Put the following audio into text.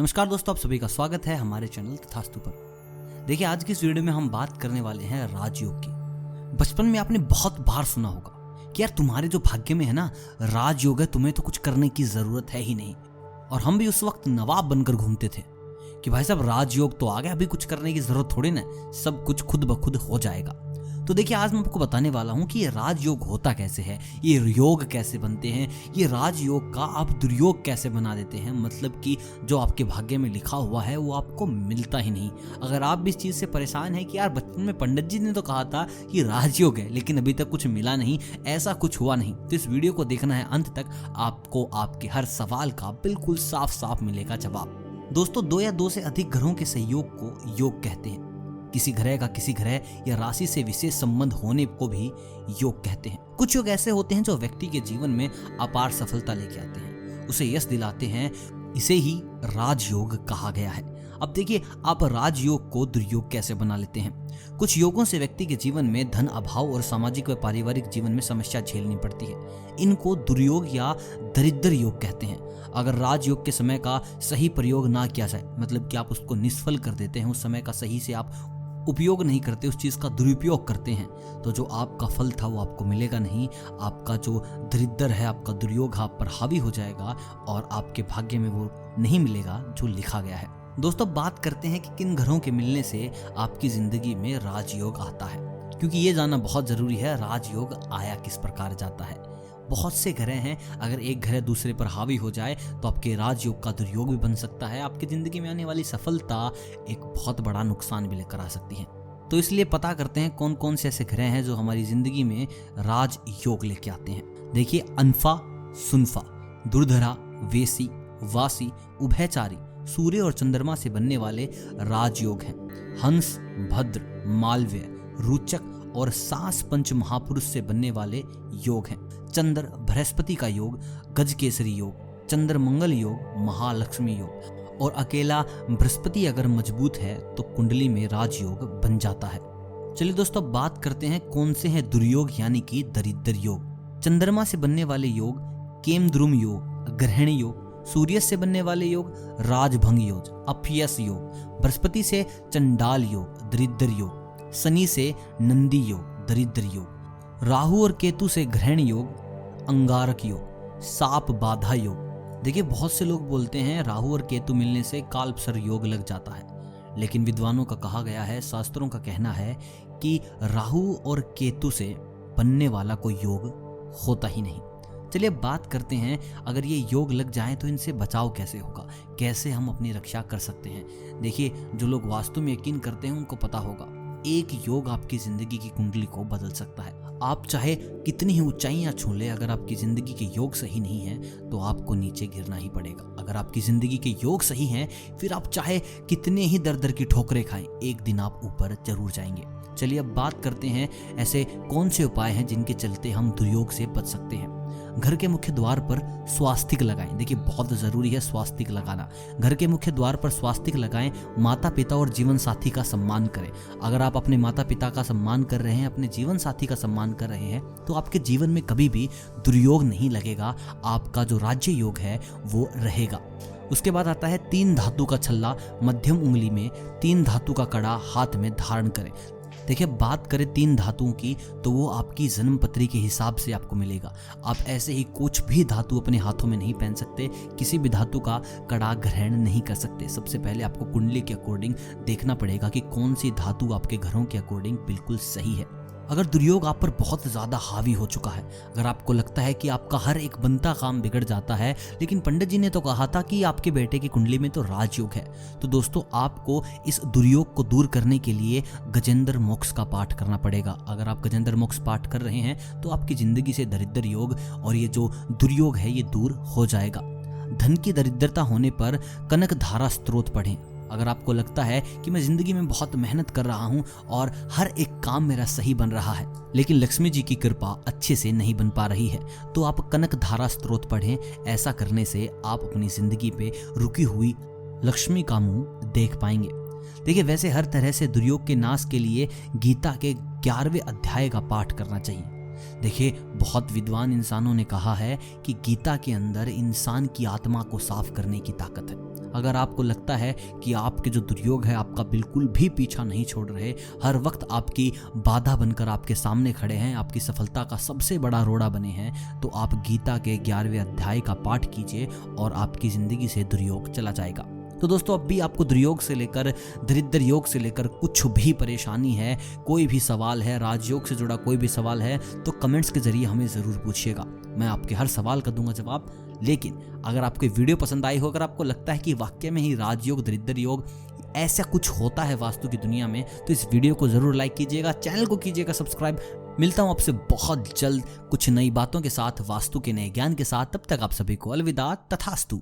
नमस्कार दोस्तों, आप सभी का स्वागत है हमारे चैनल तथास्तु पर। देखिए, आज की इस वीडियो में हम बात करने वाले हैं राजयोग की। बचपन में आपने बहुत बार सुना होगा कि यार तुम्हारे जो भाग्य में है ना राजयोग है, तुम्हें तो कुछ करने की जरूरत है ही नहीं। और हम भी उस वक्त नवाब बनकर घूमते थे कि भाई साहब राजयोग तो आ गया, अभी कुछ करने की जरूरत थोड़ी ना, सब कुछ खुद ब खुद हो जाएगा। तो देखिए, आज मैं आपको बताने वाला हूं कि ये राजयोग होता कैसे है, ये योग कैसे बनते हैं, ये राजयोग का आप दुर्योग कैसे बना देते हैं। मतलब कि जो आपके भाग्य में लिखा हुआ है वो आपको मिलता ही नहीं। अगर आप भी इस चीज से परेशान हैं कि यार बचपन में पंडित जी ने तो कहा था कि राजयोग है लेकिन अभी तक कुछ मिला नहीं, ऐसा कुछ हुआ नहीं, तो इस वीडियो को देखना है अंत तक। आपको आपके हर सवाल का बिल्कुल साफ साफ मिलेगा जवाब। दोस्तों, दो या दो से अधिक ग्रहों के संयोग को योग कहते हैं। किसी ग्रह का किसी ग्रह या राशि से विशेष संबंध होने को भी योग कहते हैं। कुछ योग ऐसे होते हैं जो व्यक्ति के जीवन में अपार सफलता लेके आते हैं, उसे यश दिलाते हैं। इसे ही राजयोग कहा गया है। अब देखिए, आप राजयोग को दुर्योग कैसे बना लेते हैं। कुछ योगों से व्यक्ति के जीवन में धन अभाव और सामाजिक व पारिवारिक जीवन में समस्या झेलनी पड़ती है। इनको दुर्योग या दरिद्र योग कहते हैं। अगर राजयोग के समय का सही प्रयोग ना किया जाए, मतलब कि आप उसको निष्फल कर देते हैं, उस समय का सही से आप उपयोग नहीं करते, उस चीज का दुरुपयोग करते हैं, तो जो आपका फल था वो आपको मिलेगा नहीं। आपका जो दरिद्र है, आपका दुर्योग आप पर हावी हो जाएगा और आपके भाग्य में वो नहीं मिलेगा जो लिखा गया है। दोस्तों, बात करते हैं कि किन ग्रहों के मिलने से आपकी जिंदगी में राजयोग आता है, क्योंकि ये जानना बहुत जरूरी है राजयोग आया किस प्रकार जाता है। बहुत से ग्रह हैं, अगर एक ग्रह दूसरे पर हावी हो जाए तो आपके राजयोग का दुर्योग भी बन सकता है। आपकी जिंदगी में आने वाली सफलता एक बहुत बड़ा नुकसान भी लेकर आ सकती है। तो इसलिए पता करते हैं कौन कौन से ऐसे ग्रह हैं जो हमारी जिंदगी में राजयोग लेके आते हैं। देखिए, अनफा, सुनफा, दुर्धरा, वेसी, वासी, उभयचारी, सूर्य और चंद्रमा से बनने वाले राजयोग हैं। हंस, भद्र, मालव्य, रुचक और सास पंच महापुरुष से बनने वाले योग हैं। चंद्र बृहस्पति का योग, गजकेसरी योग, चंद्र मंगल योग, महालक्ष्मी योग। और अकेला बृहस्पति अगर मजबूत है तो कुंडली में राजयोग बन जाता है। चलिए दोस्तों, बात करते हैं कौन से हैं दुर्योग यानी कि दरिद्र योग। चंद्रमा से बनने वाले योग केमद्रुम योग, ग्रहणी योग। सूर्य से बनने वाले योग राजभंग योग, अपयस योग। बृहस्पति से चंडाल योग, दरिद्र योग। शनि से नंदी योग, दरिद्र योग। राहु और केतु से ग्रहण योग, अंगारक योग। साप बाधा योग। देखिए, बहुत से लोग बोलते हैं राहु और केतु मिलने से कालसर्प योग लग जाता है, लेकिन विद्वानों का कहा गया है, शास्त्रों का कहना है कि राहु और केतु से बनने वाला कोई योग होता ही नहीं। चलिए बात करते हैं, अगर ये योग लग जाएं तो इनसे बचाव कैसे होगा, कैसे हम अपनी रक्षा कर सकते हैं। देखिए, जो लोग वास्तु में यकीन करते हैं उनको पता होगा, एक योग आपकी जिंदगी की कुंडली को बदल सकता है। आप चाहे कितनी ही ऊंचाइयां छू ले, अगर आपकी जिंदगी के योग सही नहीं है तो आपको नीचे गिरना ही पड़ेगा। अगर आपकी जिंदगी के योग सही हैं, फिर आप चाहे कितने ही दर दर की ठोकरें खाएं, एक दिन आप ऊपर जरूर जाएंगे। चलिए अब बात करते हैं ऐसे कौन से उपाय हैं जिनके चलते हम दुर्योग से बच सकते हैं। घर के मुख्य द्वार पर स्वास्तिक लगाएं। देखिए, बहुत जरूरी है स्वास्तिक लगाना। घर के मुख्य द्वार पर स्वास्तिक लगाएं। माता पिता और जीवन साथी का सम्मान करें। अगर आप अपने माता पिता का सम्मान कर रहे हैं, अपने जीवन साथी का सम्मान कर रहे हैं, तो आपके जीवन में कभी भी दुर्योग नहीं लगेगा। आपका जो राज्य योग है वो रहेगा। उसके बाद आता है 3 धातु का छल्ला मध्यम उंगली में, 3 धातु का कड़ा हाथ में धारण करें। देखिए, बात करें 3 धातुओं की तो वो आपकी जन्म पत्री के हिसाब से आपको मिलेगा। आप ऐसे ही कुछ भी धातु अपने हाथों में नहीं पहन सकते, किसी भी धातु का कड़ा ग्रहण नहीं कर सकते। सबसे पहले आपको कुंडली के अकॉर्डिंग देखना पड़ेगा कि कौन सी धातु आपके घरों के अकॉर्डिंग बिल्कुल सही है। अगर दुर्योग आप पर बहुत ज्यादा हावी हो चुका है, अगर आपको लगता है कि आपका हर एक बनता काम बिगड़ जाता है, लेकिन पंडित जी ने तो कहा था कि आपके बेटे की कुंडली में तो राजयोग है, तो दोस्तों आपको इस दुर्योग को दूर करने के लिए गजेंद्र मोक्ष का पाठ करना पड़ेगा। अगर आप गजेंद्र मोक्ष पाठ कर रहे हैं तो आपकी जिंदगी से दरिद्र योग और ये जो दुर्योग है ये दूर हो जाएगा। धन की दरिद्रता होने पर कनक धारा स्त्रोत पढ़ें। अगर आपको लगता है कि मैं जिंदगी में बहुत मेहनत कर रहा हूं और हर एक काम मेरा सही बन रहा है, लेकिन लक्ष्मी जी की कृपा अच्छे से नहीं बन पा रही है, तो आप कनक धारा स्त्रोत पढ़ें। ऐसा करने से आप अपनी जिंदगी पे रुकी हुई लक्ष्मी का मुंह देख पाएंगे। देखिए, वैसे हर तरह से दुर्योग के नाश के लिए गीता के 11वें अध्याय का पाठ करना चाहिए। देखिए, बहुत विद्वान इंसानों ने कहा है कि गीता के अंदर इंसान की आत्मा को साफ करने की ताकत है। अगर आपको लगता है कि आपके जो दुर्योग है आपका बिल्कुल भी पीछा नहीं छोड़ रहे, हर वक्त आपकी बाधा बनकर आपके सामने खड़े हैं, आपकी सफलता का सबसे बड़ा रोड़ा बने हैं, तो आप गीता के 11वें अध्याय का पाठ कीजिए और आपकी जिंदगी से दुर्योग चला जाएगा। तो दोस्तों, अब भी आपको दुर्योग से लेकर दरिद्र योग से लेकर कुछ भी परेशानी है, कोई भी सवाल है, राजयोग से जुड़ा कोई भी सवाल है, तो कमेंट्स के जरिए हमें ज़रूर पूछिएगा। मैं आपके हर सवाल का दूंगा जवाब। लेकिन अगर आपको वीडियो पसंद आई हो, अगर आपको लगता है कि वाकई में ही राजयोग, दरिद्र योग ऐसा कुछ होता है वास्तु की दुनिया में, तो इस वीडियो को ज़रूर लाइक कीजिएगा, चैनल को कीजिएगा सब्सक्राइब। मिलता हूँ आपसे बहुत जल्द कुछ नई बातों के साथ, वास्तु के नए ज्ञान के साथ। तब तक आप सभी को अलविदा, तथास्तु।